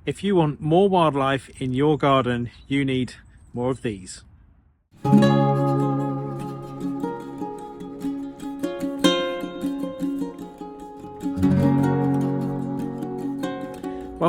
If you want more wildlife in your garden, you need more of these. Well,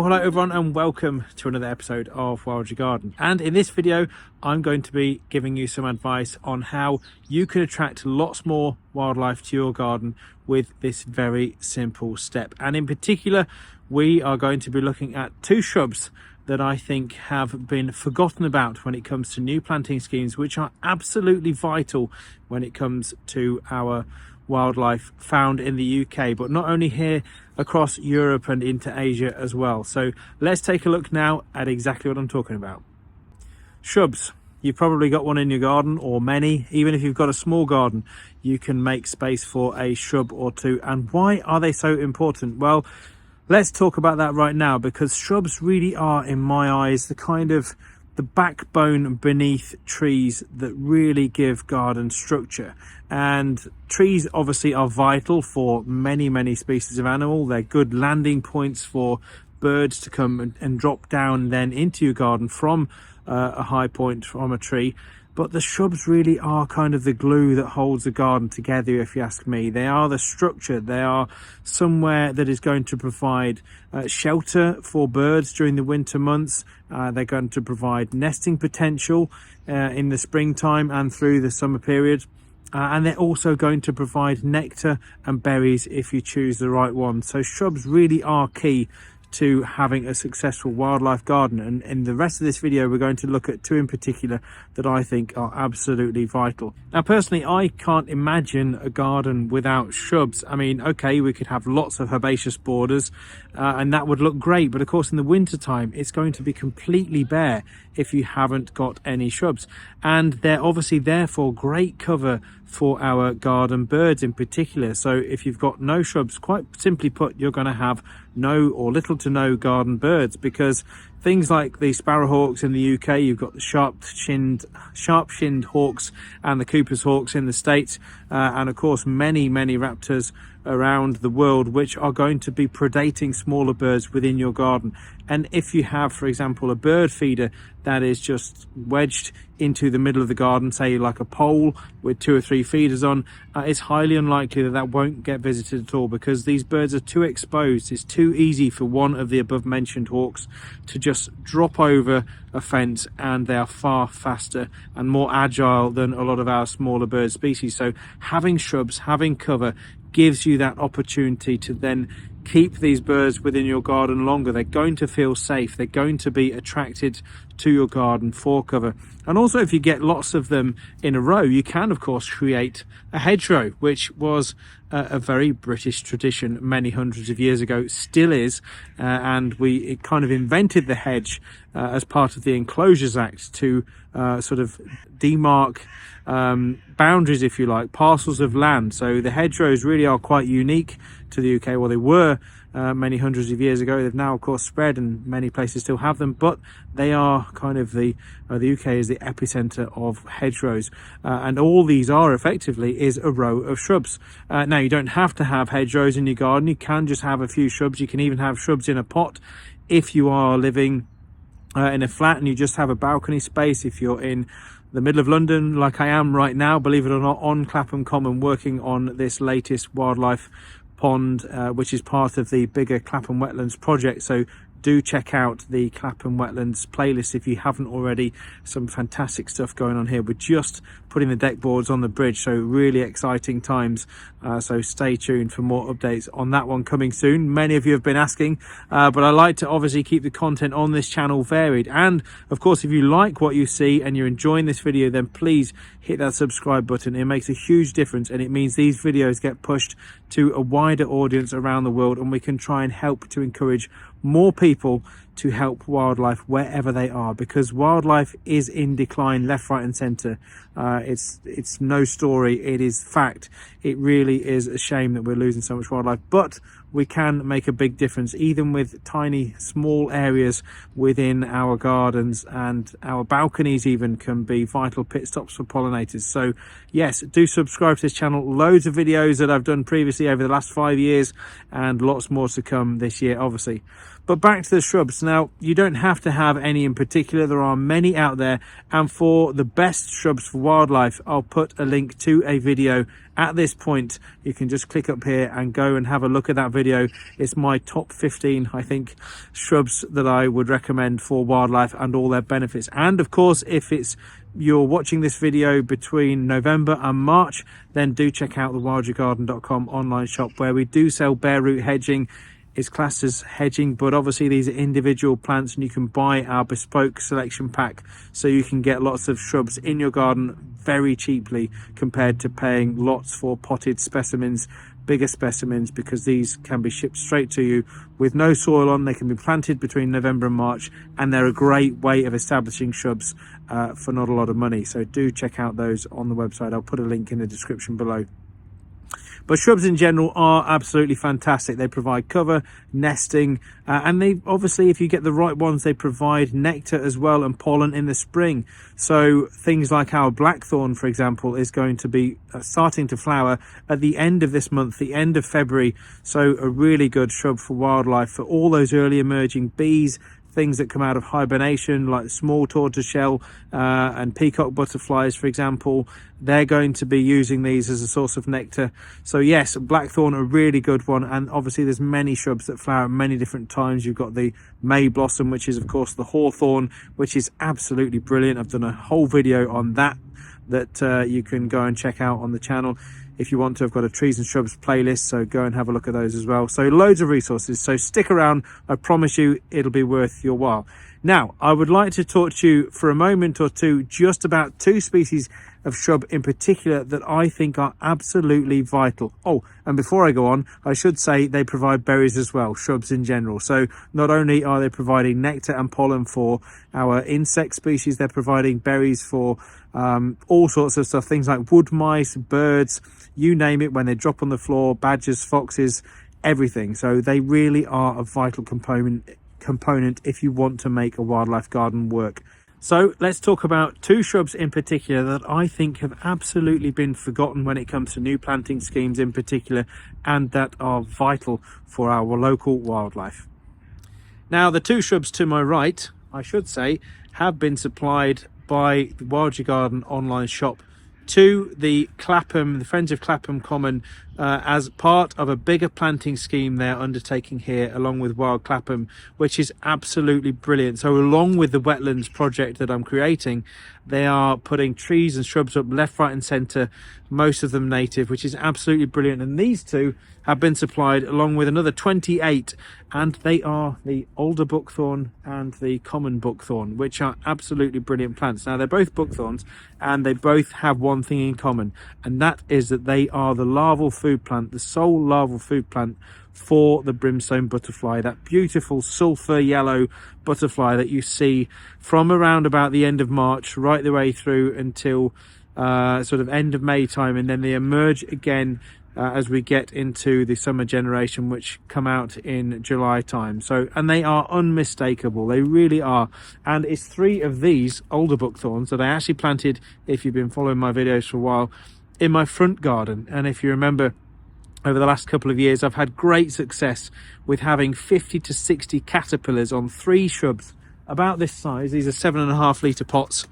hello everyone and welcome to another episode of Wild Your Garden. And in this video, I'm going to be giving you some advice on how you can attract lots more wildlife to your garden with this very simple step. And in particular, we are going to be looking at two shrubs that I think have been forgotten about when it comes to new planting schemes, which are absolutely vital when it comes to our wildlife found in the UK, but not only here, across Europe and into Asia as well. So let's take a look now at exactly what I'm talking about. Shrubs. You've probably got one in your garden, or many. Even if you've got a small garden, you can make space for a shrub or two. And why are they so important? Well, let's talk about that right now, because shrubs really are, in my eyes, the backbone beneath trees that really give garden structure. And trees obviously are vital for many species of animal. They're good landing points for birds to come and drop down then into your garden from a high point from a tree. But the shrubs really are kind of the glue that holds the garden together, if you ask me. They are the structure. They are somewhere that is going to provide shelter for birds during the winter months. They're going to provide nesting potential in the springtime and through the summer period. And they're also going to provide nectar and berries if you choose the right one. So shrubs really are key to having a successful wildlife garden, and in the rest of this video we're going to look at two in particular that I think are absolutely vital. Now personally, I can't imagine a garden without shrubs. I mean, okay, we could have lots of herbaceous borders and that would look great, but of course in the winter time it's going to be completely bare if you haven't got any shrubs. And they're obviously therefore great cover for our garden birds in particular. So if you've got no shrubs, quite simply put, you're going to have no or little to no garden birds, because things like the sparrowhawks in the UK, you've got the sharp-shinned hawks and the Cooper's hawks in the States, and of course many raptors around the world which are going to be predating smaller birds within your garden. And if you have, for example, a bird feeder that is just wedged into the middle of the garden, say like a pole with 2 or 3 feeders on, it's highly unlikely that that won't get visited at all, because these birds are too exposed. It's too easy for one of the above mentioned hawks to just drop over a fence, and they are far faster and more agile than a lot of our smaller bird species. So having shrubs, having cover, gives you that opportunity to then keep these birds within your garden longer. They're going to feel safe. They're going to be attracted to your garden for cover. And also, if you get lots of them in a row, you can of course create a hedgerow, which was a very British tradition many hundreds of years ago, still is, and it kind of invented the hedge as part of the Enclosures Act to sort of demark boundaries, if you like, parcels of land. So the hedgerows really are quite unique to the UK. Well, they were many hundreds of years ago. They've now of course spread, and many places still have them, but they are kind of the UK is the epicenter of hedgerows, and all these are effectively is a row of shrubs. Now you don't have to have hedgerows in your garden. You can just have a few shrubs. You can even have shrubs in a pot if you are living in a flat and you just have a balcony space. If you're in the middle of London like I am right now, believe it or not, on Clapham Common, working on this latest wildlife pond, which is part of the bigger Clapham Wetlands project. So do check out the Clapham Wetlands playlist if you haven't already. Some fantastic stuff going on here. We're just putting the deck boards on the bridge, so really exciting times. So stay tuned for more updates on that one coming soon. Many of you have been asking, but I like to obviously keep the content on this channel varied. And of course, if you like what you see and you're enjoying this video, then please hit that subscribe button. It makes a huge difference, and it means these videos get pushed to a wider audience around the world, and we can try and help to encourage more people to help wildlife wherever they are, because wildlife is in decline left, right and centre. It's no story, it is fact. It really is a shame that we're losing so much wildlife, but we can make a big difference even with tiny small areas within our gardens, and our balconies even can be vital pit stops for pollinators. So yes, do subscribe to this channel. Loads of videos that I've done previously over the last 5 years, and lots more to come this year obviously. But back to the shrubs. Now, you don't have to have any in particular. There are many out there. And for the best shrubs for wildlife, I'll put a link to a video at this point. You can just click up here and go and have a look at that video. It's my top 15, I think, shrubs that I would recommend for wildlife and all their benefits. And of course, if you're watching this video between November and March, then do check out the wildyourgarden.com online shop, where we do sell bare root hedging. It's classed as hedging, but obviously these are individual plants, and you can buy our bespoke selection pack, so you can get lots of shrubs in your garden very cheaply compared to paying lots for potted specimens, bigger specimens, because these can be shipped straight to you with no soil on. They can be planted between November and March, and they're a great way of establishing shrubs for not a lot of money. So do check out those on the website. I'll put a link in the description below. But shrubs in general are absolutely fantastic. They provide cover, nesting, and they obviously, if you get the right ones, they provide nectar as well and pollen in the spring. So things like our blackthorn, for example, is going to be starting to flower at the end of this month, the end of February. So a really good shrub for wildlife, for all those early emerging bees, things that come out of hibernation, like small tortoiseshell and peacock butterflies, for example. They're going to be using these as a source of nectar. So yes, blackthorn, a really good one. And obviously there's many shrubs that flower at many different times. You've got the May blossom, which is of course the hawthorn, which is absolutely brilliant. I've done a whole video on that you can go and check out on the channel if you want to. I've got a trees and shrubs playlist, so go and have a look at those as well. So loads of resources, so stick around. I promise you it'll be worth your while. Now, I would like to talk to you for a moment or two just about two species of shrub in particular that I think are absolutely vital. Oh, and before I go on, I should say they provide berries as well, shrubs in general. So not only are they providing nectar and pollen for our insect species, they're providing berries for all sorts of stuff, things like wood mice, birds, you name it, when they drop on the floor, badgers, foxes, everything. So they really are a vital component if you want to make a wildlife garden work. So let's talk about two shrubs in particular that I think have absolutely been forgotten when it comes to new planting schemes in particular, and that are vital for our local wildlife. Now, the two shrubs to my right, I should say, have been supplied by the Wild Your Garden online shop to the Friends of Clapham Common as part of a bigger planting scheme they're undertaking here along with Wild Clapham, which is absolutely brilliant. So along with the wetlands project that I'm creating, they are putting trees and shrubs up left, right and centre, most of them native, which is absolutely brilliant. And these two have been supplied along with another 28, and they are the older buckthorn and the common buckthorn, which are absolutely brilliant plants. Now, they're both buckthorns, and they both have one thing in common, and that is that they are the larval food plant, the sole larval food plant for the brimstone butterfly, that beautiful sulphur yellow butterfly that you see from around about the end of March right the way through until sort of end of May time, and then they emerge again as we get into the summer generation, which come out in July time. So, and they are unmistakable, they really are. And it's three of these older buckthorns that I actually planted, if you've been following my videos for a while, in my front garden. And if you remember, over the last couple of years, I've had great success with having 50 to 60 caterpillars on three shrubs about this size. These are 7.5 litre pots.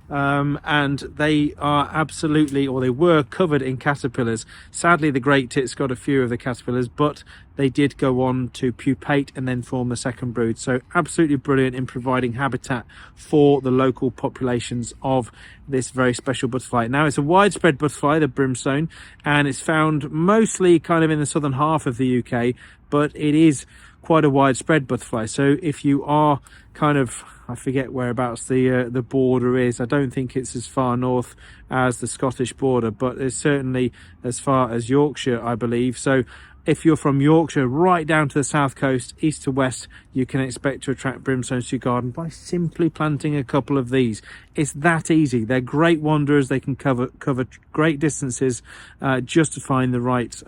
And they are absolutely, or they were covered in caterpillars. Sadly, the great tits got a few of the caterpillars, but they did go on to pupate and then form the second brood. So absolutely brilliant in providing habitat for the local populations of this very special butterfly. Now, it's a widespread butterfly, the brimstone, and it's found mostly kind of in the southern half of the UK, but it is quite a widespread butterfly. So if you are kind of, I forget whereabouts the border is. I don't think it's as far north as the Scottish border, but it's certainly as far as Yorkshire, I believe. So if you're from Yorkshire right down to the south coast, east to west, you can expect to attract brimstones to your garden by simply planting a couple of these. It's that easy. They're great wanderers. They can cover great distances just to find the right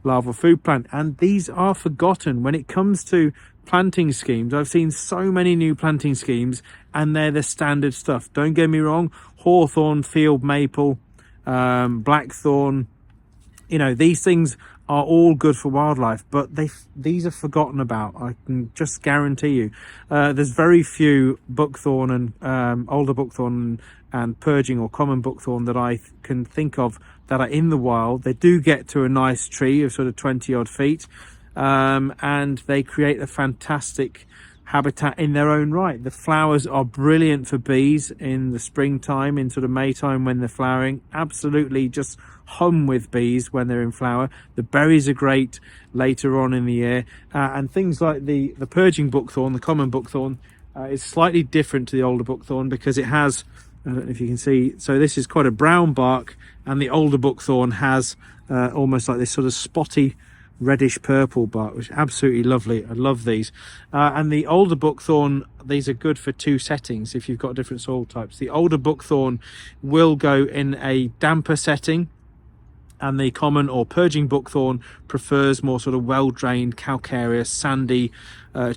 larval food plant. And these are forgotten when it comes to planting schemes. I've seen so many new planting schemes and they're the standard stuff. Don't get me wrong, hawthorn, field maple, blackthorn, you know, these things are all good for wildlife, but these are forgotten about. I can just guarantee you. There's very few buckthorn and older buckthorn and purging or common buckthorn that I can think of that are in the wild. They do get to a nice tree of sort of 20 odd feet, and they create a fantastic habitat in their own right. The flowers are brilliant for bees in the springtime, in sort of May time when they're flowering. Absolutely just hum with bees when they're in flower. The berries are great later on in the year, and things like the purging buckthorn, the common buckthorn, is slightly different to the older buckthorn because it has, I don't know if you can see, so this is quite a brown bark, and the older buckthorn has almost like this sort of spotty reddish purple bark, which is absolutely lovely. I love these. And the older buckthorn, these are good for two settings if you've got different soil types. The older buckthorn will go in a damper setting, and the common or purging buckthorn prefers more sort of well-drained, calcareous, sandy,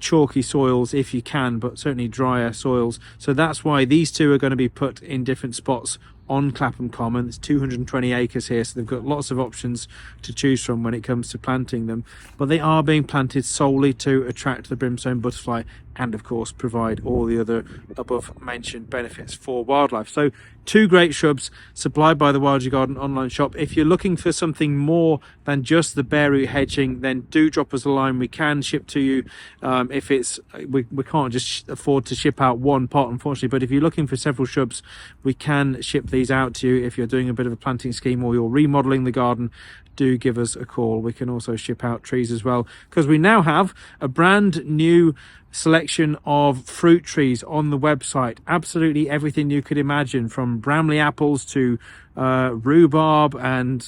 chalky soils if you can, but certainly drier soils. So that's why these two are going to be put in different spots on Clapham Common. It's 220 acres here, so they've got lots of options to choose from when it comes to planting them, but they are being planted solely to attract the brimstone butterfly and of course provide all the other above mentioned benefits for wildlife. So two great shrubs supplied by the Wild Your Garden online shop. If you're looking for something more than just the bare root hedging, then do drop us a line. We can ship to you. If it's we can't just afford to ship out one pot, unfortunately, but if you're looking for several shrubs, we can ship these out to you. If you're doing a bit of a planting scheme or you're remodeling the garden, do give us a call. We can also ship out trees as well, because we now have a brand new selection of fruit trees on the website. Absolutely everything you could imagine, from Bramley apples to rhubarb and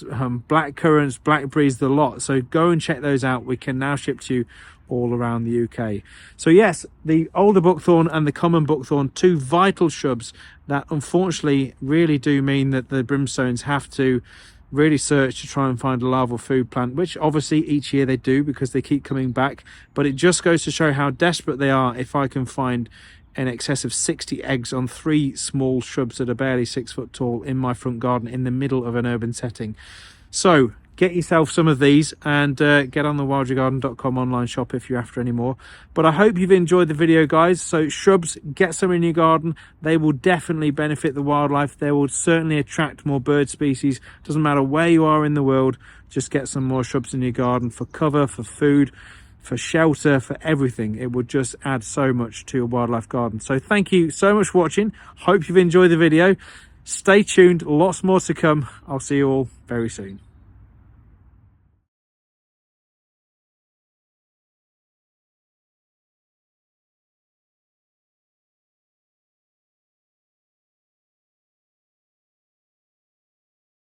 blackcurrants, blackberries, the lot. So go and check those out. We can now ship to you all around the UK. So yes, the older buckthorn and the common buckthorn, two vital shrubs that unfortunately really do mean that the brimstones have to really search to try and find a larval food plant, which obviously each year they do because they keep coming back. But it just goes to show how desperate they are if I can find in excess of 60 eggs on 3 small shrubs that are barely 6 foot tall in my front garden in the middle of an urban setting. So get yourself some of these and get on the wildyourgarden.com online shop if you're after any more. But I hope you've enjoyed the video, guys. So shrubs, get some in your garden. They will definitely benefit the wildlife. They will certainly attract more bird species. Doesn't matter where you are in the world, just get some more shrubs in your garden for cover, for food, for shelter, for everything. It would just add so much to your wildlife garden. So thank you so much for watching. Hope you've enjoyed the video. Stay tuned, lots more to come. I'll see you all very soon.